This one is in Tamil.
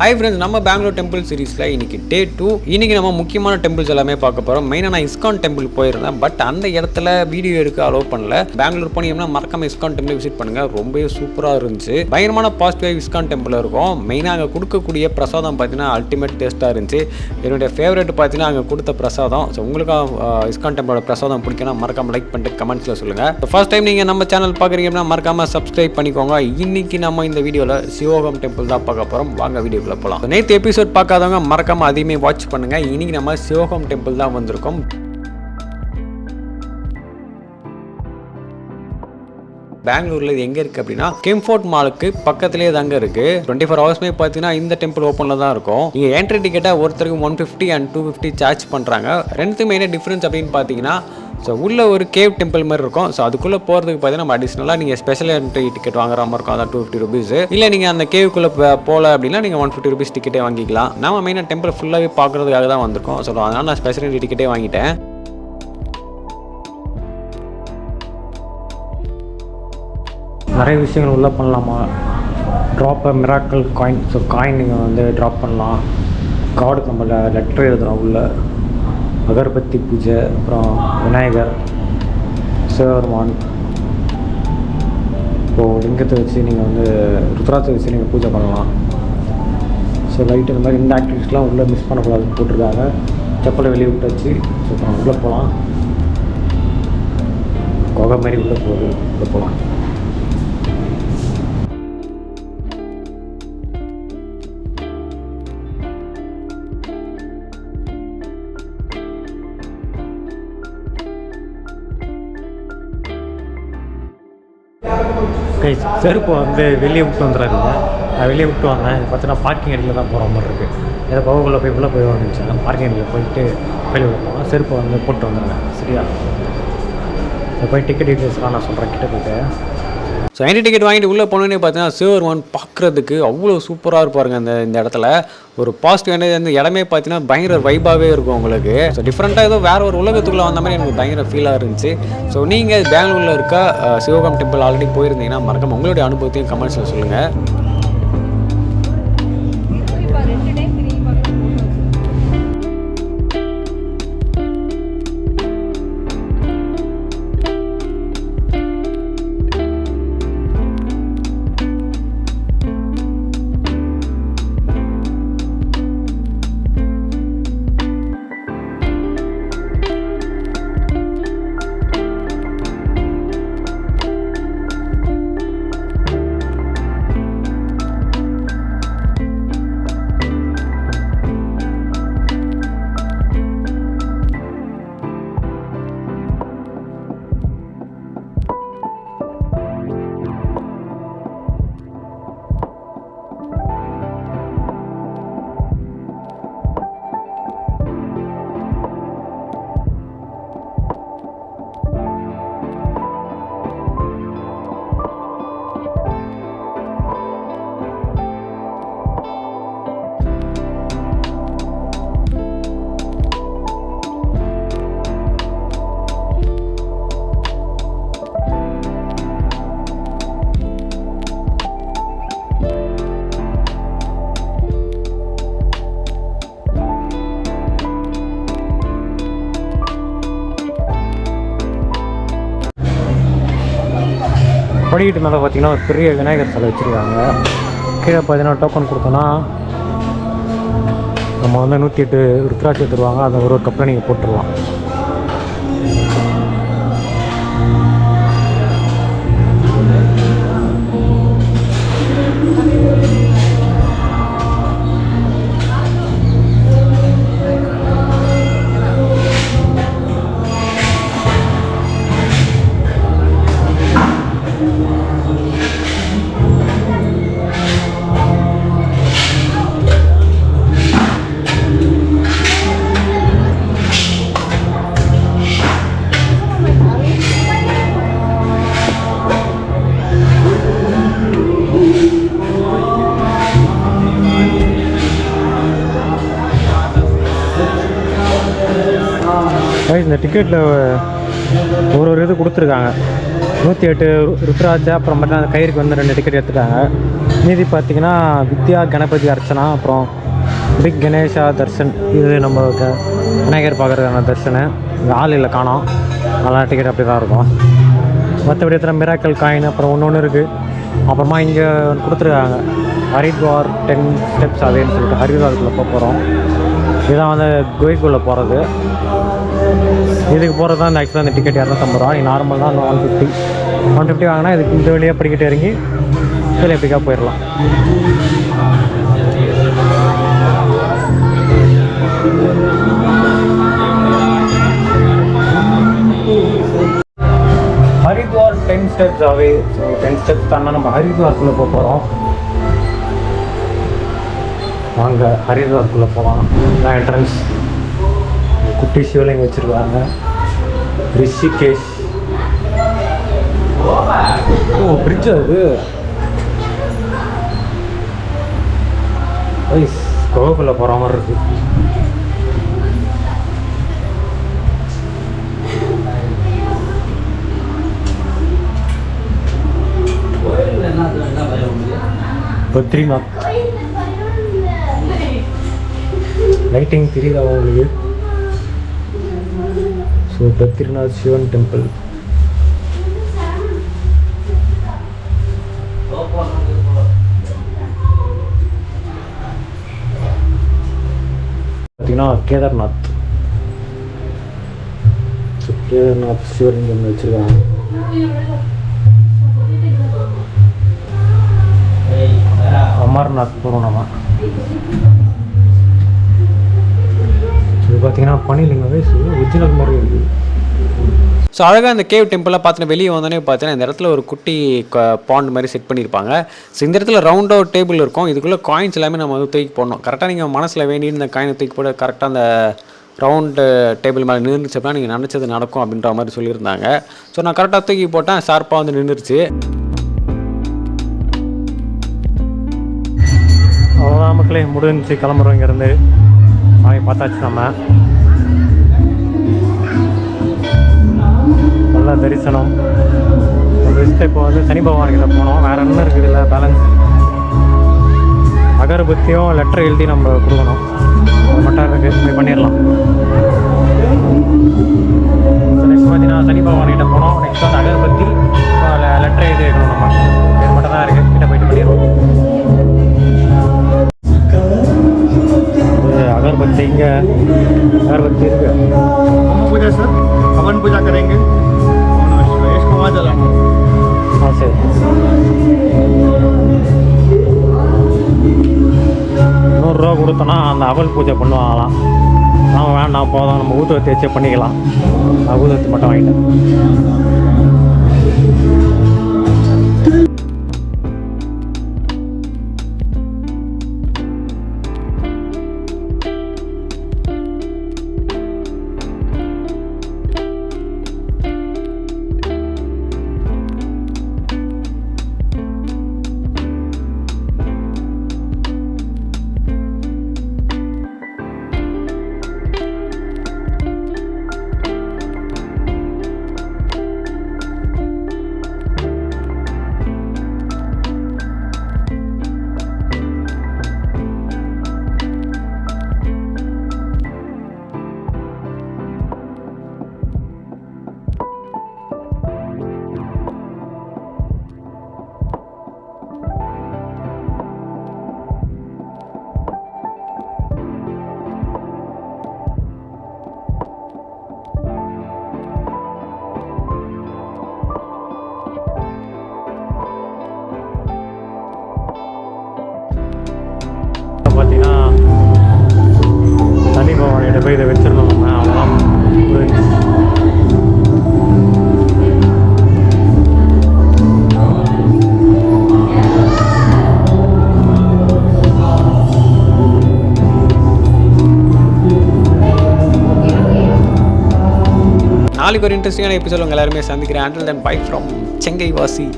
Hi friends, நம்ம பெங்களூர் டெம்பிள் சீரிஸ்ல இன்னைக்கு டே 2. இன்னைக்கு நம்ம முக்கியமான டெம்பிள்ஸ் எல்லாமே பார்க்க போறோம். மெயினா நான் இஸ்கான் டெம்பிள் போயிருந்தேன். பட் அந்த இடத்துல வீடியோ எடுக்க அலோவ் பண்ணல. பெங்களூர் போனீங்கன்னா மறக்காம இஸ்கான் டெம்பிள் விசிட் பண்ணுங்க. ரொம்பவே சூப்பரா இருந்துச்சு. பயங்கரமான பாசிட்டிவ் இஸ்கான் டெம்பிள் இருக்கும். மெயினா அங்க கொடுக்கக்கூடிய பிரசாதம் பார்த்தீங்கன்னா அல்டிமேட் டேஸ்டா இருந்துச்சு. என்னுடைய ஃபேவரட் பார்த்தீங்கன்னா அங்க கொடுத்த பிரசாதம். ஸோ உங்களுக்கு இஸ்கான் டெம்பிளோட பிரசாதம் பிடிக்கும்னா மறக்காம லைக் பண்ணிட்டு கமெண்ட்ஸ்ல சொல்லுங்க. ஃபர்ஸ்ட் டைம் நீங்க நம்ம சேனல் பார்க்குறீங்கன்னா மறக்காம சப்ஸ்கிரைப் பண்ணிக்கோங்க. இன்னைக்கு நம்ம இந்த வீடியோல சிவோகம் டெம்பிள் தான் பார்க்க போறோம். வாங்க வீடியோ போலாம். நேற்று எபிசோட் பார்க்காதவங்க மறக்காம அதையுமே வாட்ச் பண்ணுங்க. இன்னைக்கு நம்ம சிவோகம் டெம்பிள் தான் வந்திருக்கோம். பெங்களூர்ல இது எங்க இருக்கு அப்படின்னா கிம்ஃபோர்ட் மாலுக்கு பக்கத்திலேயே தாங்க இருக்கு. 24 ஹவர்ஸ்மே பார்த்தீங்கன்னா இந்த டெம்பிள் ஓப்பன்ல தான் இருக்கும். நீங்க என்ட்ரி டிக்கெட்டா ஒருத்தருக்கு 150 and 250 சார்ஜ் பண்றாங்க. ரெண்டுத்துமே என்ன டிஃபரன்ஸ் அப்படின்னு பார்த்தீங்கன்னா ஸோ உள்ள ஒரு கேவ் டெம்பிள் மாதிரி இருக்கும். ஸோ அதுக்குள்ளே போகிறதுக்கு பார்த்தீங்கன்னா நம்ம அடிஷ்னலாக நீங்கள் ஸ்பெஷல் என்ட்ரி டிக்கெட் வாங்குற மாதிரி இருக்கும். அதான் 250 rupees. இல்லை நீங்கள் அந்த கேவுக்குள்ளே போகல அப்படின்னா நீங்கள் 150 rupees டிக்கெட்டே வாங்கிக்கலாம். நம்ம மெயினாக டெம்பிள் ஃபுல்லாகவே பார்க்குறதுக்காக தான் வந்திருக்கோம். ஸோ அதனால் நான் ஸ்பெஷல் என்ட்ரி டிக்கெட்டே வாங்கிட்டேன். நிறைய விஷயங்கள் உள்ளே பண்ணலாமா, ட்ராப் அ மிராக்கிள் காயின். ஸோ காயின் நீங்கள் வந்து ட்ராப் பண்ணலாம். காடுக்கு நம்ம லெட்டர் எழுதுகிறோம் உள்ள. அகர்பத்தி பூஜை, அப்புறம் விநாயகர், சிவபெருமான். இப்போது லிங்கத்தை வச்சு நீங்கள் வந்து ருத்ராட்சை வச்சு நீங்கள் பூஜை பண்ணலாம். ஸோ லைட்டு இந்த மாதிரி இந்த ஆக்டிவிட்டிஸ்லாம் உள்ளே மிஸ் பண்ணக்கூடாதுன்னு போட்டிருக்காங்க. செப்பலை வெளியே விட்டு வச்சு ஸோ அப்புறம் உள்ளே போகலாம். குகை மாதிரி உள்ளே போகுது, உள்ளே போகலாம். செருப்பை வந்து வெளியே விட்டு வந்துடுறாங்க. நான் வெளியே விட்டு வந்தேன். பார்த்தீங்கன்னா பார்க்கிங் ஏரியில் தான் போகிற மாதிரி இருக்குது. ஏதோ பகுக்குள்ளே போய் உள்ளே போய் வந்துச்சு. பார்க்கிங் ஏரியில் போயிட்டு வெளியே விட போனால் செருப்பை வந்து போட்டு வந்துடுறேன். சரியா? இப்போ போய் டிக்கெட் டீட்டெயில்ஸ்லாம் நான் சொல்கிறேன் கிட்ட போய்ட்டு. ஸோ என்ட்ரி டிக்கெட் வாங்கிட்டு உள்ளே போனோன்னே பார்த்தீங்கன்னா சிவபெருமான் பார்க்குறதுக்கு அவ்வளோ சூப்பராக இருப்பாருங்க. இந்த இடத்துல ஒரு பாசிட்டிவ் எனர்ஜி. அந்த இடமே பார்த்தீங்கன்னா பயங்கர வைபாகவே இருக்கும் உங்களுக்கு. ஸோ டிஃப்ரெண்ட்டாக ஏதோ வேறு ஒரு உலகத்துக்குள்ளே வந்த மாதிரி எனக்கு பயங்கர ஃபீலாக இருந்துச்சு. ஸோ நீங்கள் பெங்களூரில் இருக்க சிவோகம் டெம்பிள் ஆல்ரெடி போயிருந்தீங்கன்னா மறக்காம உங்களுடைய அனுபவத்தையும் கமெண்ட்ஸில் சொல்லுங்கள். படிக்கிட்டு மேலே பார்த்தீங்கன்னா ஒரு பெரிய விநாயகர் சிலை வச்சுருக்காங்க. கீழே பார்த்தீங்கன்னா டோக்கன் கொடுத்தோன்னா நம்ம வந்து 108 ருத்ராட்சி தருவாங்க. அதை ஒரு கப்பில் நீங்கள் போட்டுடலாம். இந்த டிக்கெட்டில் ஒரு இது கொடுத்துருக்காங்க. 108 ருத்ராட்சை, அப்புறம் பார்த்தா அந்த கயிறுக்கு வந்து 2 டிக்கெட் எடுத்துட்டாங்க. மீதி பார்த்திங்கன்னா வித்யா கணபதி அர்ச்சனா, அப்புறம் பிக் கணேஷா தர்ஷன். இது நம்ம விநாயகர் பார்க்குறதுக்கான தர்ஷனு. இங்கே ஆள் இல்லை, காணோம். நல்லா டிக்கெட் அப்படி தான் இருக்கும். மற்றபடி எத்தனை மிராக்கல் காயின் அப்புறம் ஒன்று இருக்குது. அப்புறமா இங்கே கொடுத்துருக்காங்க ஹரித்வார் 10 ஸ்டெப்ஸ் அதேன்னு சொல்லிட்டு ஹரித்வாருக்குள்ளே போகிறோம். இதுதான் வந்து கோயிலுக்குள்ளே போகிறது. இதுக்கு போகிறது தான் இந்த ஆக்சுவலாக இந்த டிக்கெட் 250 ரூபா. நார்மல் தான் 150 வாங்கினா இதுக்கு இந்த வழியாக படிக்கட்டு இறங்கி இதில் எப்படிக்கா போயிடலாம். ஹரித்வார் 10 ஸ்டெப்ஸ் ஆவே. ஸோ 10 ஸ்டெப்ஸ் தானே நம்ம ஹரித்வாருக்குள்ளே போகிறோம். வாங்க ஹரித்வாருக்குள்ளே போகலாம். இதான் என்ட்ரன்ஸ். குட்டி சிவலிங்கம் வச்சுருக்காங்க. ரிஷிகேஷ். ஓ பிரிட்ஜ் அது. கோகுக்குள்ளே போகிற மாதிரி இருக்குது. பத்ரிநாத் லைட்டிங் தெரியுதா உங்களுக்கு? So Badrinath Sivan temple. பார்த்தீங்கன்னா கேதார்நாத். ஸோ கேதார்நாத் சிவலிங்கம் வச்சுருக்காங்க. அமர்நாத் போகிறோம் நம்ம. இது பார்த்தீங்கன்னா பனிலிங்கமே ஒரிஜினல் மாதிரி இருக்குது. ஸோ அழகாக இந்த கேவ் டெம்பிளாக பார்த்துட்டு வெளியே வந்தோடனே பார்த்தீங்கன்னா இந்த இடத்துல ஒரு குட்டி பாண்ட் மாதிரி செட் பண்ணியிருப்பாங்க. ஸோ இந்த இடத்துல ரவுண்டாக ஒரு டேபிள் இருக்கும். இதுக்குள்ளே காயின்ஸ் எல்லாமே நம்ம வந்து தூக்கி போடணும். கரெக்டாக நீங்கள் மனசில் வேண்டி இந்த காயினை தூக்கி போட கரெக்டாக அந்த ரவுண்டு டேபிள் மேலே நின்றுச்சு அப்படின்னா நீங்கள் நினச்சது நடக்கும் அப்படின்ற மாதிரி சொல்லியிருந்தாங்க. ஸோ நான் கரெக்டாக தூக்கி போட்டேன், ஷார்ப்பாக வந்து நின்றுச்சு. அவ்வளோதான் மக்களே, முடிஞ்சு கிளம்புறோம் இங்கேருந்து. சாமி பார்த்தாச்சு நம்ம. நல்லா தரிசனம். பெஸ்ட்டு இப்போ வந்து சனி பகவான்கிட்ட போனோம். வேறு என்ன இருக்குது இல்லை பேலன்ஸ். அகர்பத்தியும் லெட்டர் எழுதி நம்ம கொடுக்கணும். அது மட்டும் இருக்குது, போய் பண்ணிடலாம். நெக்ஸ்ட் பார்த்தீங்கன்னா சனி பகவான்கிட்ட போனோம். நெக்ஸ்ட் வந்து அகர்பத்தி லெட்டர் எழுதி வைக்கணும் நம்ம. இது மட்டும் தான் இருக்குது, கிட்ட போயிட்டு பண்ணிடுவோம். अगरबत्ती இங்கே अगरबत्ती இருக்கு. पूजा सर हवन पूजा करेंगे इसको वहाँ जलाना. हाँ सर. 100 ரூபா கொடுத்தோன்னா அந்த அவல் பூஜை பண்ணுவாங்களாம். நான் வேண்டாம் போதும், நம்ம ஊதுவத்தி வச்சே பண்ணிக்கலாம். நான் ஊதுவத்தி மட்டும் வாங்கிட்டேன். பார்த்தீங்கன்னா சனி பகவானிட்ட போய் இதை வச்சிருந்தோம் நம்ம. அவ்வளோதான். நாளைக்கு ஒரு இன்ட்ரெஸ்டிங்கான எபிசோட் உங்கள் எல்லாருமே சந்திக்கிறேன். அண்டில் தென் பை ஃப்ரம் செங்கை வாசி.